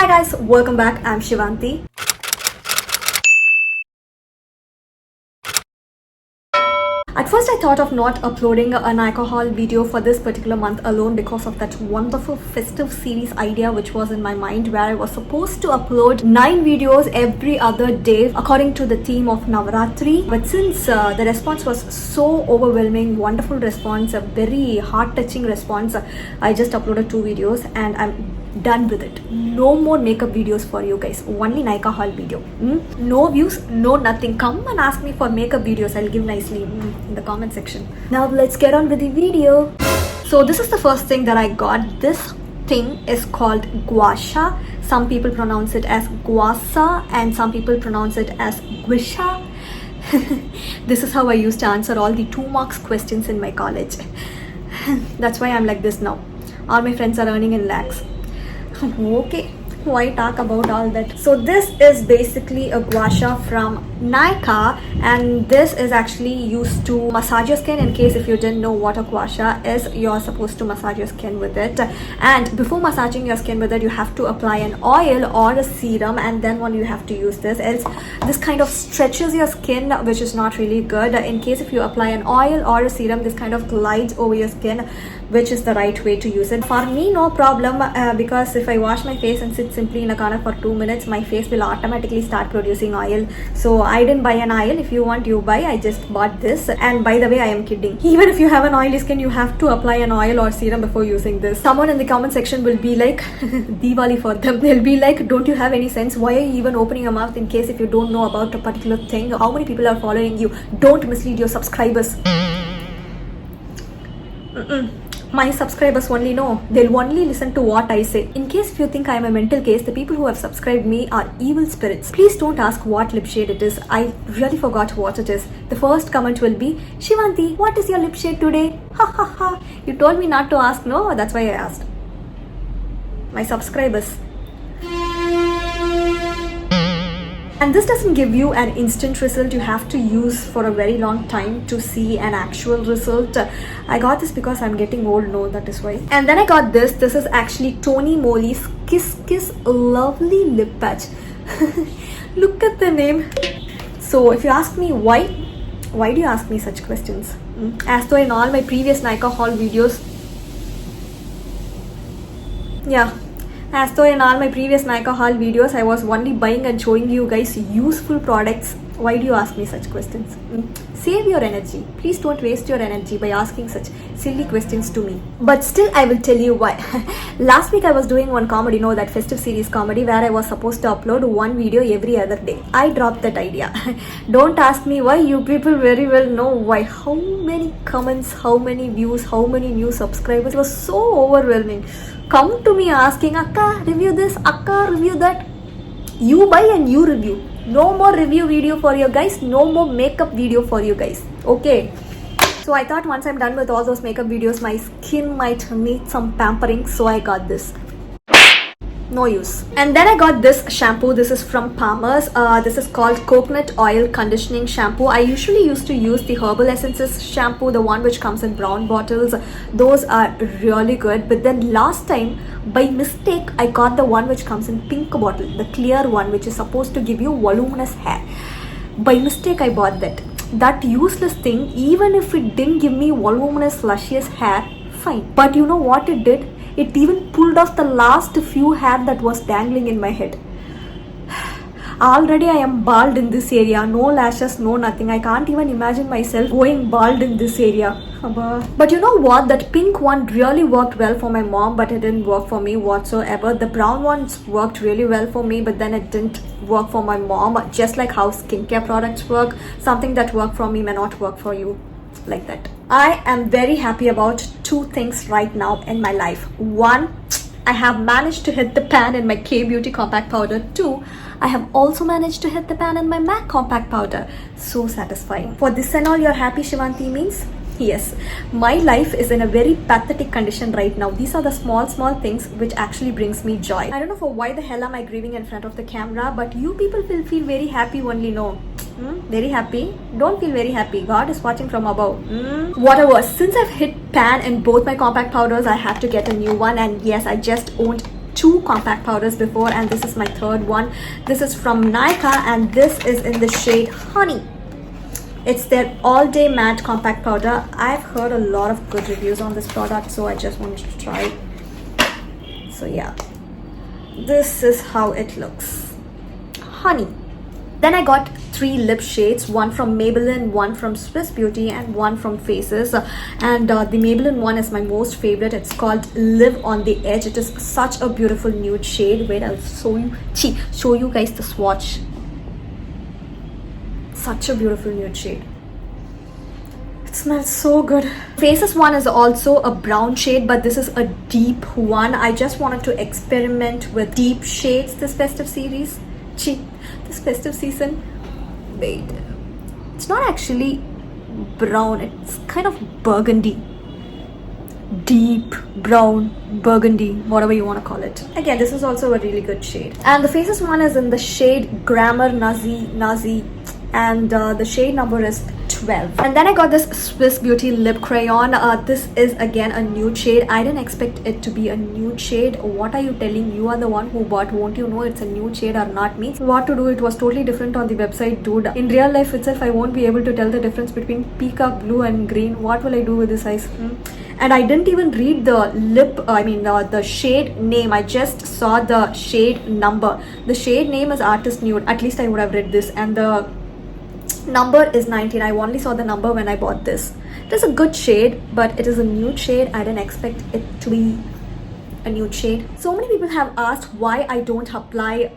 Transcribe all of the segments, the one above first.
Hi guys, welcome back. I'm Shivanti. At first I thought of not uploading an alcohol video for this particular month alone because of that wonderful festive series idea which was in my mind, where I was supposed to upload 9 videos every other day according to the theme of Navaratri. But since the response was so overwhelming, wonderful response, a very heart-touching response, I just uploaded 2 videos and I'm done with it. No more makeup videos for you guys, only Nika haul video. No views, no nothing. Come and ask me for makeup videos, I'll give nicely in the comment section. Now let's get on with the video. So this is the first thing that I got. This thing is called gua sha. Some people pronounce it as guasa and some people pronounce it as guisha. This is how I used to answer all the 2 marks questions in my college. That's why I'm like this now. All my friends are earning in lakhs. Okay, why talk about all that? So this is basically a gua sha from Nykaa, and this is actually used to massage your skin. In case if you didn't know what a gua sha is, you're supposed to massage your skin with it, and before massaging your skin with it you have to apply an oil or a serum, and then when you have to use this, else this kind of stretches your skin, which is not really good. In case if you apply an oil or a serum, this kind of glides over your skin, which is the right way to use it. For me, no problem, because if I wash my face and sit simply in a corner for 2 minutes, my face will automatically start producing oil. So I didn't buy an oil. If you want, you buy. I just bought this. And by the way, I am kidding. Even if you have an oily skin, you have to apply an oil or serum before using this. Someone in the comment section will be like, Diwali for them. They'll be like, don't you have any sense? Why are you even opening your mouth in case if you don't know about a particular thing? How many people are following you? Don't mislead your subscribers. My subscribers only know. They'll only listen to what I say. In case if you think I am a mental case, the people who have subscribed me are evil spirits. Please don't ask what lip shade it is. I really forgot what it is. The first comment will be, Shivanti, what is your lip shade today? Ha ha ha. You told me not to ask, no? That's why I asked. My subscribers. And this doesn't give you an instant result. You have to use for a very long time to see an actual result. I got this because I'm getting old, no, that is why. And then I got this. This is actually Tony Moly's Kiss Kiss Lovely Lip Patch. Look at the name. So if you ask me why do you ask me such questions? As though in all my previous Nykaa haul videos, as though in all my previous Nykaa haul videos, I was only buying and showing you guys useful products. Why do you ask me such questions? Save your energy. Please don't waste your energy by asking such silly questions to me. But still, I will tell you why. Last week, I was doing one comedy, that festive series comedy, where I was supposed to upload 1 video every other day. I dropped that idea. Don't ask me why. You people very well know why. How many comments, how many views, how many new subscribers. It was so overwhelming. Come to me asking, Akka, review this, Akka, review that. You buy and you review. No more review video for you guys. No more makeup video for you guys. Okay. So I thought once I'm done with all those makeup videos, my skin might need some pampering. So I got this. No use. And then I got this shampoo. This is from Palmer's. This is called Coconut Oil Conditioning Shampoo. I usually used to use the Herbal Essences shampoo, the one which comes in brown bottles. Those are really good. But then last time, by mistake, I got the one which comes in pink bottle, the clear one, which is supposed to give you voluminous hair. By mistake, I bought that. That useless thing, even if it didn't give me voluminous, luscious hair, fine. But you know what it did? It even pulled off the last few hair that was dangling in my head. Already I am bald in this area. No lashes, no nothing. I can't even imagine myself going bald in this area. But you know what? That pink one really worked well for my mom, but it didn't work for me whatsoever. The brown ones worked really well for me, but then it didn't work for my mom. Just like how skincare products work, something that worked for me may not work for you. Like that. I am very happy about 2 things right now in my life. 1, I have managed to hit the pan in my K-Beauty compact powder. 2, I have also managed to hit the pan in my MAC compact powder. So satisfying. For this and all, you're happy, Shivanti, means? Yes, my life is in a very pathetic condition right now. These are the small things which actually brings me joy. I don't know for why the hell am I grieving in front of the camera, but you people will feel very happy only, no? Very happy? Don't feel very happy. God is watching from above. Whatever. Since I've hit pan in both my compact powders, I have to get a new one. And yes, I just owned 2 compact powders before, and this is my third one. This is from Nykaa and this is in the shade Honey. It's their all day matte compact powder. I've heard a lot of good reviews on this product, so I just wanted to try it. So yeah, this is how it looks. Honey. Then I got 3 lip shades, one from Maybelline, one from Swiss Beauty and one from Faces, and the Maybelline one is my most favorite. It's called Live on the Edge. It is such a beautiful nude shade. Wait, I'll show you guys the swatch. Such a beautiful nude shade. It smells so good. Faces one is also a brown shade, but this is a deep one. I just wanted to experiment with deep shades this festive series. This festive season. Wait, it's not actually brown, it's kind of burgundy. Deep brown burgundy, whatever you want to call it. Again, this is also a really good shade. And the Faces one is in the shade Grammar Nazi, and the shade number is 12. And then I got this Swiss Beauty lip crayon. This is again a nude shade. I didn't expect it to be a nude shade. What are you telling? You are the one who bought. Won't you know it's a nude shade or not me? What to do? It was totally different on the website, dude. In real life itself, I won't be able to tell the difference between peacock blue and green. What will I do with this eyes? And I didn't even read the the shade name. I just saw the shade number. The shade name is Artist Nude. At least I would have read this. And the number is 19. I only saw the number when I bought this. It is a good shade, but it is a nude shade. I didn't expect it to be a nude shade. So many people have asked why I don't apply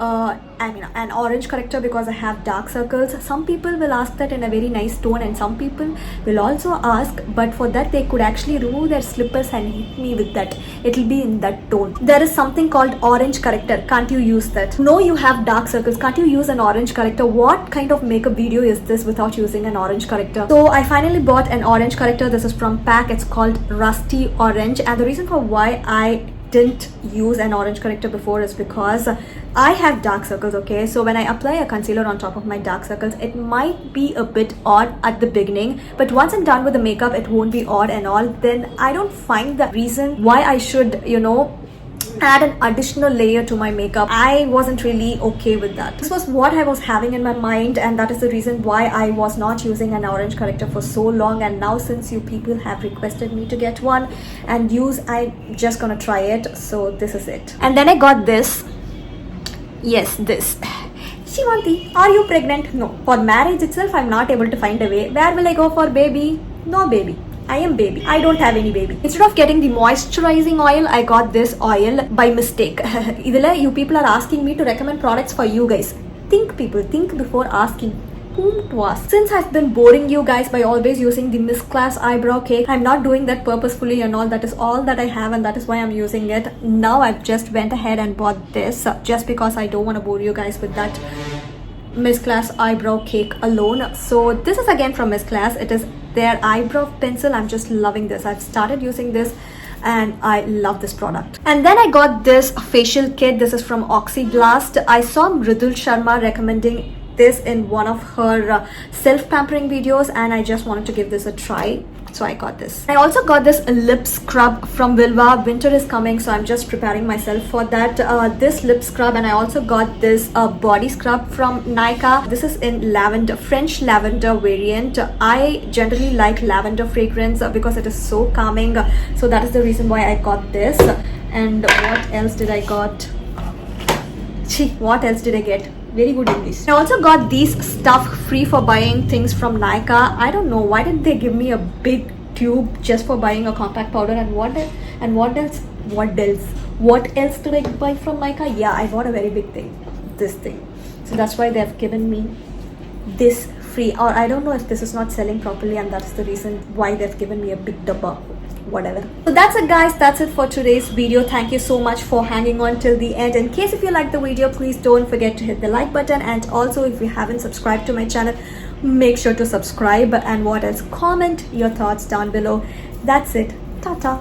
an orange corrector because I have dark circles. Some people will ask that in a very nice tone, and some people will also ask, but for that they could actually remove their slippers and hit me with that. It'll be in that tone. There is something called orange corrector. Can't you use that? No, you have dark circles. Can't you use an orange corrector? What kind of makeup video is this without using an orange corrector? So I finally bought an orange corrector. This is from PAC. It's called Rusty Orange, and the reason for why I didn't use an orange corrector before is because I have dark circles, okay? So when I apply a concealer on top of my dark circles, it might be a bit odd at the beginning, but once I'm done with the makeup, it won't be odd and all. Then I don't find the reason why I should, add an additional layer to my makeup. I wasn't really okay with that. This was what I was having in my mind, and that is the reason why I was not using an orange corrector for so long. And now since you people have requested me to get one and use, I'm just gonna try it. So this is it. And then I got this. Yes, this. Shivanti, are you pregnant? No. For marriage itself, I'm not able to find a way. Where will I go for baby? No baby. I am baby. I don't have any baby. Instead of getting the moisturizing oil, I got this oil by mistake. You people are asking me to recommend products for you guys. Think before asking whom to ask. Since I've been boring you guys by always using the Miss Class eyebrow cake, I'm not doing that purposefully and all. That is all that I have, and that is why I'm using it. Now I've just went ahead and bought this just because I don't want to bore you guys with that Miss Class eyebrow cake alone. So this is again from Miss Class. It is their eyebrow pencil. I'm just loving this. I've started using this and I love this product. And then I got this facial kit. This is from Oxyblast. I saw Mridul Sharma recommending this in one of her self-pampering videos, and I just wanted to give this a try. So I got this. I also got this lip scrub from Vilva. Winter is coming, so I'm just preparing myself for that. This lip scrub, and I also got this body scrub from Nykaa. This is in lavender, French lavender variant. I generally like lavender fragrance because it is so calming. So that is the reason why I got this. And what else did I got? What else did I get? Very good English. I also got these stuff free for buying things from Nykaa. I don't know why did they give me a big tube just for buying a compact powder, and what else did I buy from Nykaa? Yeah, I bought a very big thing, this thing. So that's why they have given me this free, or I don't know if this is not selling properly, and that's the reason why they've given me a big dabba. Whatever. So that's it guys, that's it for today's video. Thank you so much for hanging on till the end. In case if you like the video, please don't forget to hit the like button, and also if you haven't subscribed to my channel, make sure to subscribe. And what else, comment your thoughts down below. That's it. Tata.